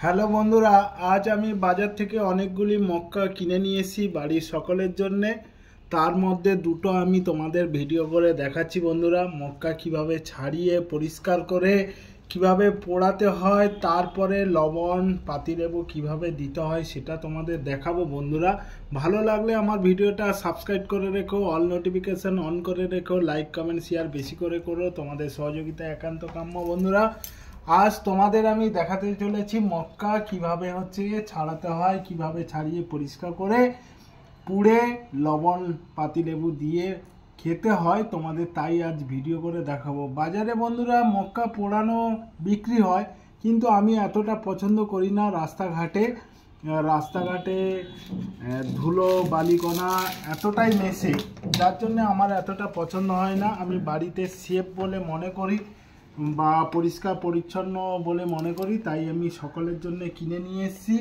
Hello বন্ধুরা, আজ আমি বাজার থেকে অনেকগুলি মক্কা কিনে নিয়ে এসেছি বাড়ির সকলের জন্যে। তার মধ্যে দুটো আমি তোমাদের ভিডিও করে দেখাচ্ছি বন্ধুরা। মক্কা কিভাবে ছাড়িয়ে পরিষ্কার করে কিভাবে পোড়াতে হয়, তারপরে লবণ পাতিলেবু কিভাবে দিতে হয় সেটা তোমাদের দেখাবো বন্ধুরা। ভালো লাগলে আমার ভিডিওটা সাবস্ক্রাইব করে রেখো, অল নোটিফিকেশান অন করে রেখো, লাইক কমেন্ট শেয়ার বেশি করে করো, তোমাদের সহযোগিতা একান্ত কাম্য বন্ধুরা। আজ তোমাদের আমি দেখাতে চলেছি মক্কা কিভাবে ছাড়াতে হয়, কিভাবে ছাড়িয়ে পরিষ্কার করে পুড়ে লবণ পাতিলেবু দিয়ে খেতে হয় তোমাদের, তাই আজ ভিডিও করে দেখাবো। বাজারে বন্ধুরা মক্কা পোড়ানো বিক্রি হয়, কিন্তু আমি এতটা পছন্দ করি না। রাস্তাঘাটে ধুলো বালিকণা এতটাই মেশে, যার জন্য আমার এতটা পছন্দ হয় না। আমি বাড়িতে সেফ বলে মনে করি বা পরিষ্কার পরিচ্ছন্ন বলে মনে করি, তাই আমি সকলের জন্য কিনে নিয়ে এসেছি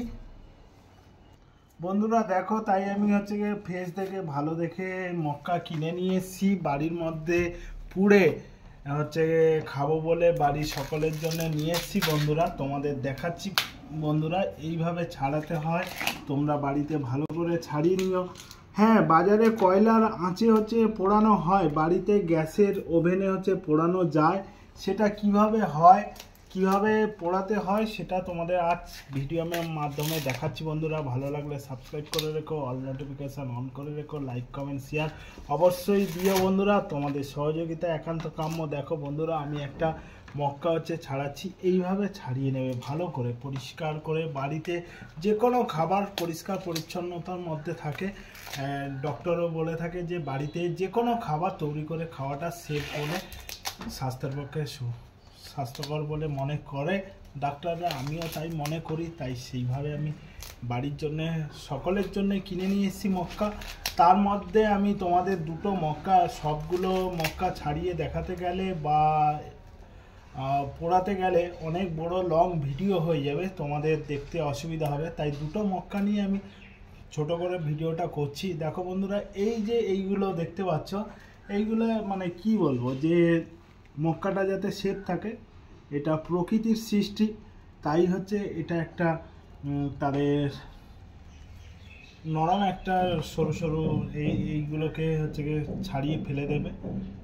বন্ধুরা। দেখো, তাই আমি ফ্রেশ দেখে ভালো দেখে মক্কা কিনে নিয়ে এসেছি। বাড়ির মধ্যে পুড়ে খাবো বলে বাড়ির সকলের জন্য নিয়ে এসেছি বন্ধুরা। তোমাদের দেখাচ্ছি বন্ধুরা এইভাবে ছাড়াতে হয়, তোমরা বাড়িতে ভালো করে ছাড়িয়ে নিও। হ্যাঁ, বাজারে কয়লার আঁচে পোড়ানো হয়, বাড়িতে গ্যাসের ওভেনে পোড়ানো যায়। সেটা কিভাবে হয়, কিভাবে পোড়াতে হয় সেটা তোমাদের আজ ভিডিওর মাধ্যমে দেখাচ্ছি বন্ধুরা। ভালো লাগলে সাবস্ক্রাইব করে রেখো, অল নোটিফিকেশান অন করে রেখো, লাইক কমেন্ট শেয়ার অবশ্যই দিও বন্ধুরা, তোমাদের সহযোগিতা একান্ত কাম্য। দেখো বন্ধুরা, আমি একটা মক্কা ছাড়াচ্ছি। এইভাবে ছাড়িয়ে নেবে ভালো করে পরিষ্কার করে। বাড়িতে যে কোনো খাবার পরিষ্কার পরিচ্ছন্নতার মধ্যে থাকে। ডক্টরও বলে থাকে যে বাড়িতে যে কোনো খাবার তৈরি করে খাওয়াটা সেফ বলে, স্বাস্থ্যের পক্ষে স্বাস্থ্যকর বলে মনে করে ডাক্তাররা, আমিও তাই মনে করি। তাই সেইভাবে আমি বাড়ির জন্যে সকলের জন্য কিনে নিয়ে এসেছি মক্কা। তার মধ্যে আমি তোমাদের দুটো মক্কা, সবগুলো মক্কা ছাড়িয়ে দেখাতে গেলে বা পোড়াতে গেলে অনেক বড় লং ভিডিও হয়ে যাবে, তোমাদের দেখতে অসুবিধা হবে। তাই দুটো মক্কা নিয়ে আমি ছোট করে ভিডিওটা করছি। দেখো বন্ধুরা, এই যে এইগুলো দেখতে পাচ্ছ, এইগুলো মানে কি বলবো, যে মক্কাটা যাতে সেফ থাকে, এটা প্রকৃতির সৃষ্টি। তাই এটা একটা তাদের নরম একটা সরু সরু এইগুলোকে ছাড়িয়ে ফেলে দেবে,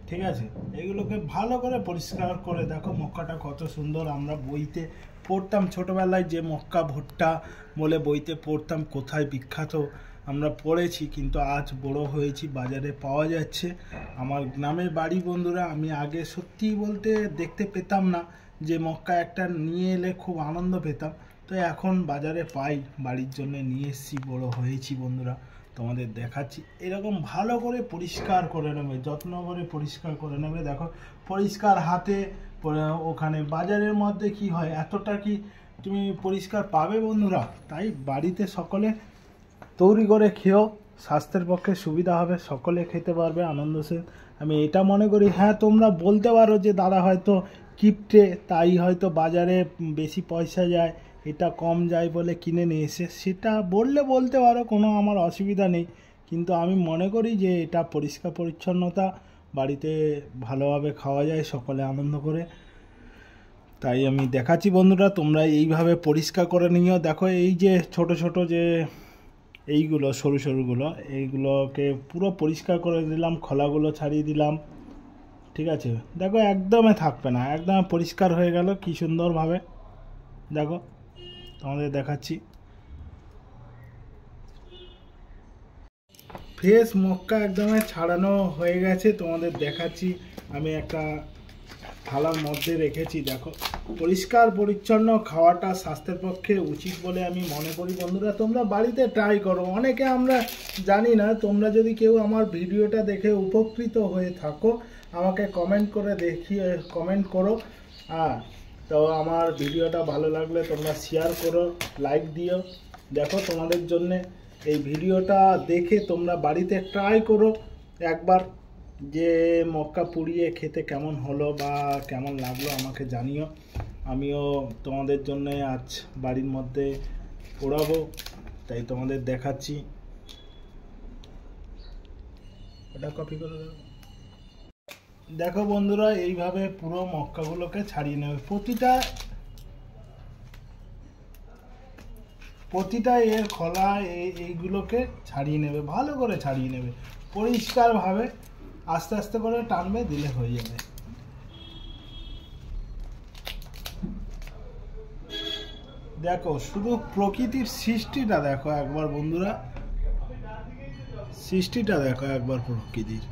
ঠিক আছে। এইগুলোকে ভালো করে পরিষ্কার করে। দেখো মক্কাটা কত সুন্দর, আমরা বইতে পড়তাম ছোটোবেলায় যে মক্কা ভুট্টা বলে বইতে পড়তাম, কোথায় বিখ্যাত আমরা পড়েছি, কিন্তু আজ বড় হয়েছি বাজারে পাওয়া যাচ্ছে। আমার গ্রামের বাড়ি বন্ধুরা, আমি আগে সত্যি বলতে দেখতে পেতাম না, যে মক্কা একটা নিয়ে এলে খুব আনন্দ পেতাম। তো এখন বাজারে পাই, বাড়ির জন্য নিয়ে এসেছি, বড় হয়েছি বন্ধুরা। তোমাদের দেখাচ্ছি, এরকম ভালো করে পরিষ্কার করে নেবে, যত্ন করে পরিষ্কার করে নেবে। দেখো পরিষ্কার হাতে, ওখানে বাজারের মধ্যে কি হয়, এতটা কি তুমি পরিষ্কার পাবে বন্ধুরা? তাই বাড়িতে সকলে তৈরি করে খেও, স্বাস্থ্যের পক্ষে সুবিধা হবে, সকলে খেতে পারবে আনন্দ সে। আমি এটা মনে করি। হ্যাঁ, তোমরা বলতে পারো যে দাদা হয়তো কিপটে, তাই হয়তো বাজারে বেশি পয়সা যায়, এটা কম যায় বলে কিনে নিয়ে এসে, সেটা বলতে পারো, কোনো আমার অসুবিধা নেই। কিন্তু আমি মনে করি যে এটা পরিষ্কার পরিচ্ছন্নতা, বাড়িতে ভালোভাবে খাওয়া যায় সকলে আনন্দ করে। তাই আমি দেখাচ্ছি বন্ধুরা, তোমরা এইভাবে পরিষ্কার করে নিও। দেখো এই যে ছোট ছোট যে এইগুলো সরু সরুগুলো, এইগুলোকে পুরো পরিষ্কার করে দিলাম, খোলাগুলো ছাড়িয়ে দিলাম, ঠিক আছে। দেখো একদমই থাকবে না, একদম পরিষ্কার হয়ে গেল কি সুন্দরভাবে। দেখো তোমাদের দেখাচ্ছি, ফ্রেশ মক্কা একদমই ছাড়ানো হয়ে গেছে। তোমাদের দেখাচ্ছি, আমি একটা থালার মধ্যে রেখেছি। দেখো পরিষ্কার পরিচ্ছন্ন খাওয়াটা স্বাস্থ্যের পক্ষে উচিত বলে আমি মনে করি বন্ধুরা। তোমরা বাড়িতে ট্রাই করো, অনেকে আমরা জানি না। তোমরা যদি কেউ আমার ভিডিওটা দেখে উপকৃত হয়ে থাকো, আমাকে কমেন্ট করো। তো আমার ভিডিওটা ভালো লাগলে তোমরা শেয়ার করো, লাইক দিও। দেখো তোমাদের জন্য এই ভিডিওটা দেখে তোমরা বাড়িতে ট্রাই করো একবার, যে মক্কা পুড়িয়ে খেতে কেমন হলো বা কেমন লাগলো আমাকে জানিও। আমিও তোমাদের জন্য আজ বাড়ির মধ্যে পোড়াবো, তাই তোমাদের দেখাচ্ছি। এটা কপি করে দেবো। দেখো বন্ধুরা, এইভাবে পুরো মক্কাগুলোকে ছাড়িয়ে নেবে। প্রতিটা প্রতিটা এর খোলা এইগুলোকে ছাড়িয়ে নেবে, ভালো করে ছাড়িয়ে নেবে, পরিষ্কারভাবে আস্তে আস্তে করে টানবে, দিলে হয়ে যাবে। দেখো শুধু প্রকৃতির সৃষ্টিটা দেখো একবার বন্ধুরা, সৃষ্টিটা দেখো একবার প্রকৃতির।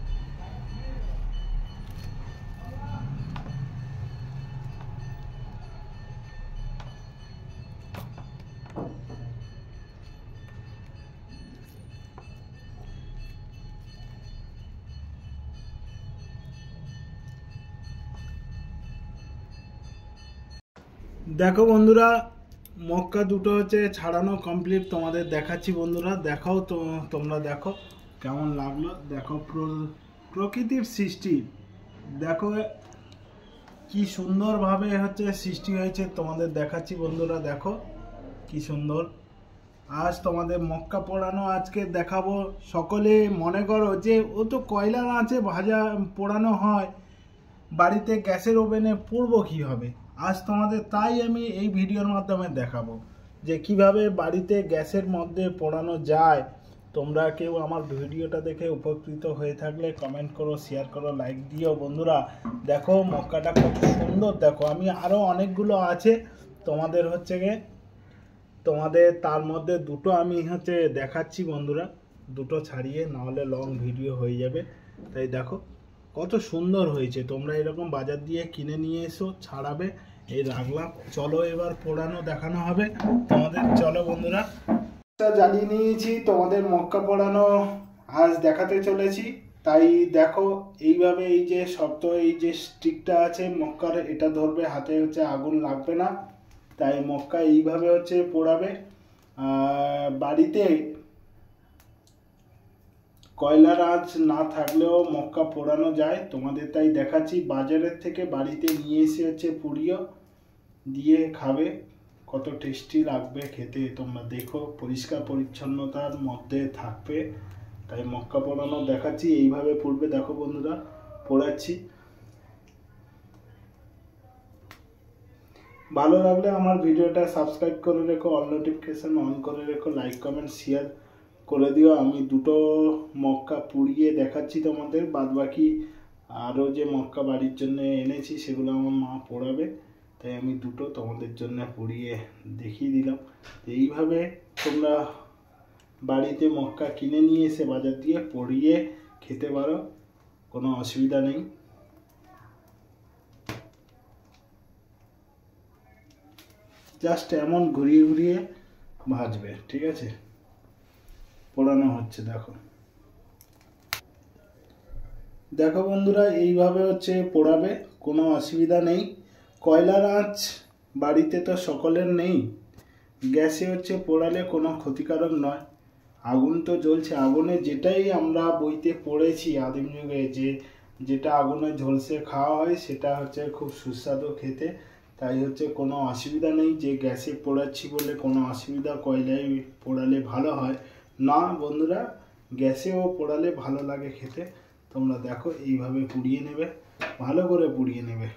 দেখো বন্ধুরা, মক্কা দুটো হচ্ছে ছাড়ানো কমপ্লিট, তোমাদের দেখাচ্ছি বন্ধুরা। দেখাও তো, তোমরা দেখো কেমন লাগলো। দেখো প্রকৃতির সৃষ্টি দেখো কি সুন্দরভাবে হচ্ছে সৃষ্টি হয়েছে, তোমাদের দেখাচ্ছি বন্ধুরা। দেখো কি সুন্দর। আজ তোমাদের মক্কা পোড়ানো আজকে দেখাবো। সকলে মনে করো যে ও তো কয়লার আঁচে ভাজা পোড়ানো হয়, বাড়িতে গ্যাসের ওভেনে পুড়বো কীভাবে। আজ তোমাদের তাই আমি এই ভিডিওর মাধ্যমে দেখাবো যে কিভাবে বাড়িতে গ্যাসের মধ্যে পোড়ানো যায়। তোমরা কেউ আমার ভিডিওটা দেখে উপকৃত হয়ে থাকলে কমেন্ট করো, শেয়ার করো, লাইক দিও বন্ধুরা। দেখো মক্কাটা কত সুন্দর। দেখো আমি আরও অনেকগুলো আছে তোমাদের হচ্ছে গিয়ে, তোমাদের তার মধ্যে দুটো আমি হচ্ছে দেখাচ্ছি বন্ধুরা, দুটো ছাড়িয়ে, নাহলে লং ভিডিও হয়ে যাবে। তাই দেখো কত সুন্দর হয়েছে। তোমরা এরকম বাজার দিয়ে কিনে নিয়ে এসো, ছাড়াবে। এই রাখলাম, চলো এবার পোড়ানো দেখানো হবে তোমাদের। চলো বন্ধুরা, জ্বালিয়ে নিয়েছি, তোমাদের মক্কা পোড়ানো আজ দেখাতে চলেছি। তাই দেখো এইভাবে এই যে শক্ত এই যে স্টিকটা আছে মক্কার, এটা ধরবে হাতে, হচ্ছে আগুন লাগবে না। তাই মক্কা এইভাবে হচ্ছে পোড়াবে। বাড়িতে কয়লার আঁচ না থাকলেও মক্কা পোড়ানো যায়, তোমাদের তাই দেখাচ্ছি। বাজারের থেকে বাড়িতে নিয়ে এসে হচ্ছে পুড়িয়ে দিয়ে খাবে, কত টেস্টি লাগবে খেতে। তোমরা দেখো পরিষ্কার পরিচ্ছন্নতার মধ্যে থাকবে। তাই মক্কা পোড়ানো দেখাচ্ছি, এইভাবে পুড়বে। দেখো বন্ধুরা পোড়াচ্ছি। ভালো লাগলে আমার ভিডিওটা সাবস্ক্রাইব করে রেখো, অল নোটিফিকেশন অন করে রেখো, লাইক কমেন্ট শেয়ার করে দিও। আমি দুটো মক্কা পুড়িয়ে দেখাচ্ছি তোমাদের, বাদ বাকি আরও যে মক্কা বাড়ির জন্য এনেছি সেগুলো আমার মা পোড়াবে। তাই আমি দুটো তোমাদের জন্য পুড়িয়ে দেখিয়ে দিলাম। এইভাবে তোমরা বাড়িতে মক্কা কিনে নিয়ে এসে বাজার দিয়ে পুড়িয়ে খেতে পারো, কোনো অসুবিধা নেই। জাস্ট এমন ঘুরিয়ে ঘুরিয়ে ভাজবে, ঠিক আছে। পোড়ানো হচ্ছে দেখো। দেখো বন্ধুরা এইভাবে হচ্ছে পোড়াবে, কোনো অসুবিধা নেই। কয়লার আঁচ বাড়িতে তো সকলের নেই, গ্যাসে হচ্ছে পোড়ালে কোনো ক্ষতিকারক নয়। আগুন তো জ্বলছে, আগুনে যেটাই আমরা বইতে পড়েছি আদিম যুগে, যেটা আগুনে ঝলসে খাওয়া হয় সেটা হচ্ছে খুব সুস্বাদু খেতে। তাই হচ্ছে কোনো অসুবিধা নেই যে গ্যাসে পোড়াচ্ছি বলে কোনো অসুবিধা, কয়লায় পোড়ালে ভালো হয় না বন্ধুরা, গ্যাসেও পোড়ালে ভালো লাগে খেতে। তোমরা দেখো এইভাবে পুড়িয়ে নেবে, ভালো করে পুড়িয়ে নেবে।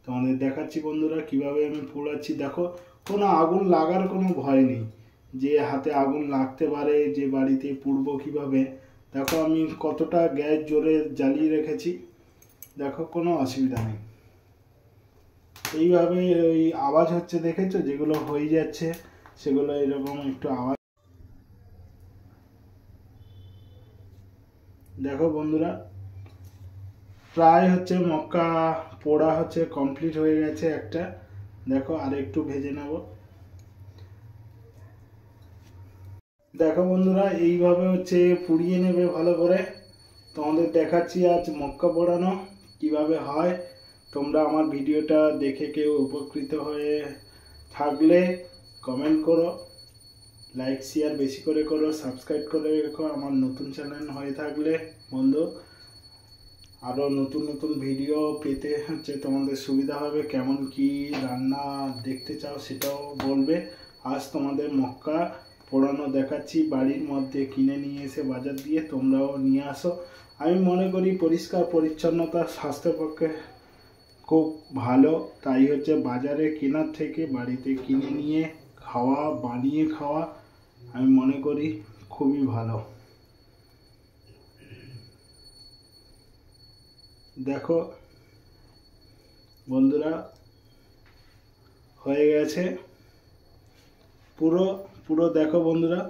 তোমাদের দেখাচ্ছি বন্ধুরা কিভাবে আমি পোড়াচ্ছি। দেখো কোনো আগুন লাগার কোনো ভয় নেই, যে হাতে আগুন লাগতে পারে, যে বাড়িতে পুড়বো কিভাবে। দেখো আমি কতটা গ্যাস জোরে জ্বালিয়ে রেখেছি, দেখো কোনো অসুবিধা নেই। এইভাবে ওই আওয়াজ হচ্ছে দেখেছো, যেগুলো হয়ে যাচ্ছে সেগুলো এরকম একটু আওয়াজ। দেখো বন্ধুরা প্রায় হচ্ছে মক্কা পোড়া হচ্ছে কমপ্লিট হয়ে গেছে একটা। দেখো আর একটু ভেজে নেব। দেখো বন্ধুরা এইভাবে হচ্ছে পুড়িয়ে নেবে ভালো করে। তোমাদের দেখাচ্ছি আজ মক্কা পোড়ানো কিভাবে হয়। তোমরা আমার ভিডিওটা দেখে কেউ উপকৃত হয়ে থাকলে কমেন্ট করো, লাইক শেয়ার বেশি করে করো, সাবস্ক্রাইব করে রেখো আমার নতুন চ্যানেল হয়ে থাকলে বন্ধু। আরও নতুন নতুন ভিডিও পেতে হচ্ছে তোমাদের সুবিধা হবে। কেমন কি রান্না দেখতে চাও সেটাও বলবে। আজ তোমাদের মক্কা পোড়ানো দেখাচ্ছি, বাড়ির মধ্যে কিনে নিয়ে এসে বাজার দিয়ে, তোমরাও নিয়ে আসো। আমি মনে করি পরিষ্কার পরিচ্ছন্নতা স্বাস্থ্যের পক্ষে খুব ভালো। তাই হচ্ছে বাজারে কেনার থেকে বাড়িতে কিনে নিয়ে খাওয়া, বানিয়ে খাওয়া আমি মনে করি খুবই ভালো। দেখো বন্ধুরা, হয়ে গেছে পুরো পুরো। দেখো বন্ধুরা,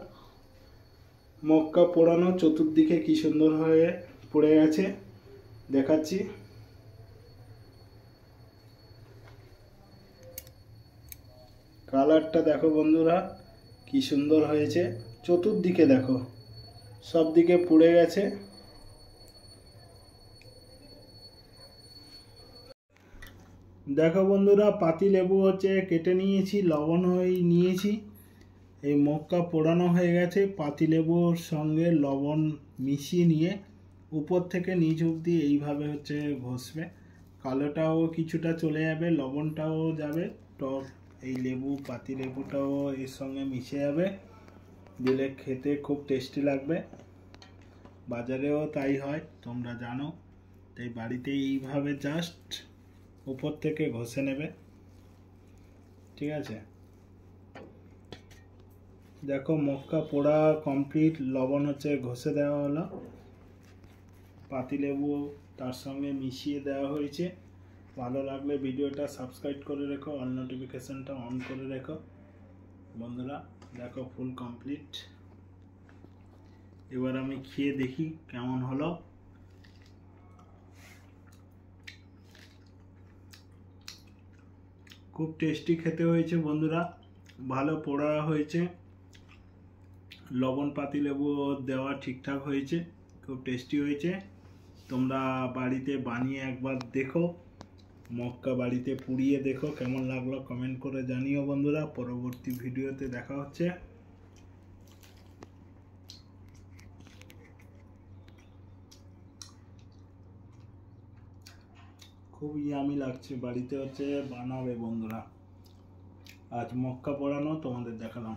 মক্কা পোড়ানো চতুর্দিকে কি সুন্দর হয়ে পড়ে গেছে, দেখাচ্ছি। কালারটা দেখো বন্ধুরা কি সুন্দর হয়েছে, চতুর্দিকে দেখো সব দিকে পুড়ে গেছে। দেখো বন্ধুরা, পাতি লেবু হচ্ছে কেটে নিয়েছি, লবণ হয়ে নিয়েছি। এই মক্কা পোড়ানো হয়ে গেছে, পাতি লেবুর সঙ্গে লবণ মিশিয়ে নিয়ে উপর থেকে নিচ অবধি এইভাবে হচ্ছে ঘষবে। কালোটাও কিছুটা চলে যাবে, লবণটাও যাবে, টক এই লেবু পাতি লেবুটাও এর সঙ্গে মিশে যাবে, দিলে খেতে খুব টেস্টি লাগবে। বাজারেও তাই হয়, তোমরা জানো। তাই বাড়িতে এইভাবে জাস্ট উপর থেকে ঘষে নেবে, ঠিক আছে। দেখো মক্কা পোড়া কমপ্লিট, লবণ হচ্ছে ঘষে দেওয়া হলো, পাতিলেবু তার সঙ্গে মিশিয়ে দেওয়া হয়েছে। ভালো লাগলে ভিডিওটা সাবস্ক্রাইব করে রেখো, অল নোটিফিকেশনটা অন করে রেখো বন্ধুরা। দেখো ফুল কমপ্লিট। এবার আমি খেয়ে দেখি কেমন হলো। খুব টেস্টি খেতে হয়েছে বন্ধুরা, ভালো পোড়া হয়েছে, লবণ পাতি লেবু দেওয়া ঠিকঠাক হয়েছে, খুব টেস্টি হয়েছে। তোমরা বাড়িতে বানিয়ে একবার দেখো, মক্কা বাড়িতে পুড়িয়ে দেখো কেমন লাগলো, কমেন্ট করে জানিও বন্ধুরা। পরবর্তী ভিডিওতে দেখা হচ্ছে। খুব ইয়ামি লাগছে, বাড়িতে হচ্ছে বানাবে বন্ধুরা। আজ মক্কা পোড়ানো তোমাদের দেখালাম।